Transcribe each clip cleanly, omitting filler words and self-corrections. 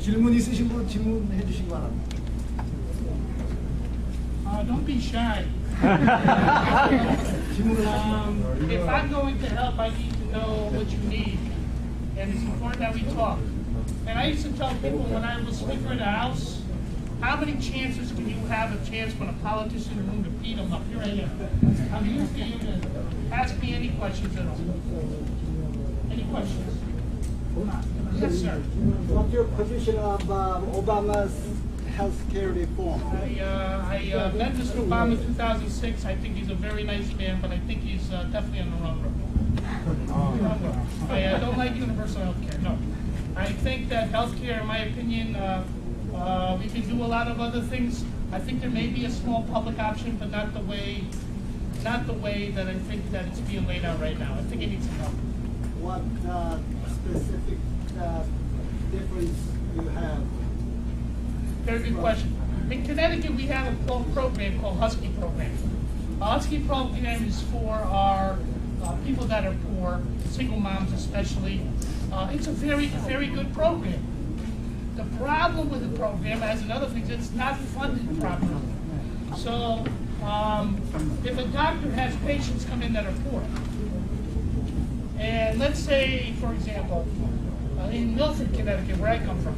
질문 있으신 분 질문해 주시기 바랍니다. Don't be shy. If I'm going to help, I need to know what you need, and it's important that we talk. And I used to tell people when I was Speaker of the House, how many chances can you have a chance when a politician in the room to beat them up? Here I am. I'm here for you to ask me any questions at all. Any questions? Yes, sir. What's your position of Obama's health care reform? I met Mr. Obama in 2006. I think he's a very nice man, but I think he's definitely on the wrong road. I don't like universal health care, no. I think that health care, in my opinion, we can do a lot of other things. I think there may be a small public option, but not the way that I think that it's being laid out right now. I think it needs some help. What specific difference do you have? Very good question. In Connecticut, we have a program called Husky Program. A Husky Program is for our people that are poor, single moms especially. It's a very, very good program. The problem with the program, as in other things, it's not funded properly. So if a doctor has patients come in that are poor, and let's say, for example, in Milford, Connecticut, where I come from,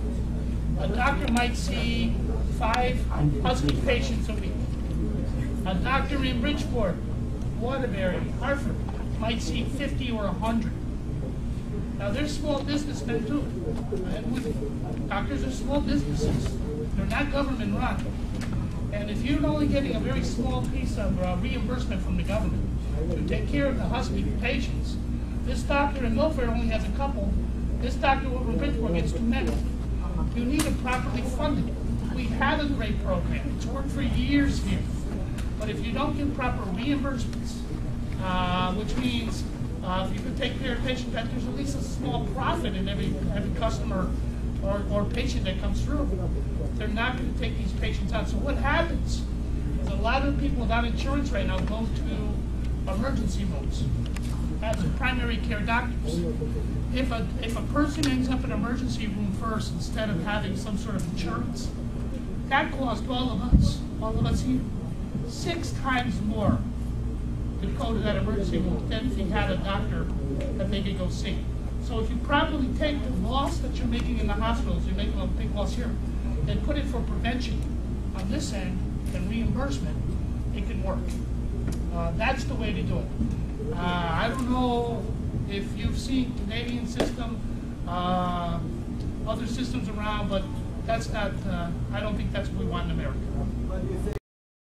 a doctor might see 5 Husky patients a week. A doctor in Bridgeport, Waterbury, Hartford, might see 50 or 100. Now, they're small businessmen too. Doctors are small businesses. They're not government run. And if you're only getting a very small piece of reimbursement from the government to take care of the Husky patients, this doctor in Milford only has a couple. This doctor over in Bridgeport gets too many. You need to properly fund it. We have a great program. It's worked for years here. But if you don't get proper reimbursements, which means if you can take care of patients, that there's at least a small profit in every customer or patient that comes through, they're not going to take these patients on. So what happens is a lot of people without insurance right now go to emergency rooms as primary care doctors. If a person ends up in an emergency room first instead of having some sort of insurance, that cost all of us here, 6 times more to go to that emergency room than if you had a doctor that they could go see. So if you properly take the loss that you're making in the hospitals, you're making a big loss here, and put it for prevention on this end and reimbursement, it can work. That's the way to do it. I don't know if you've seen Canadian system, other systems around, but that's not, I don't think that's what we want in America.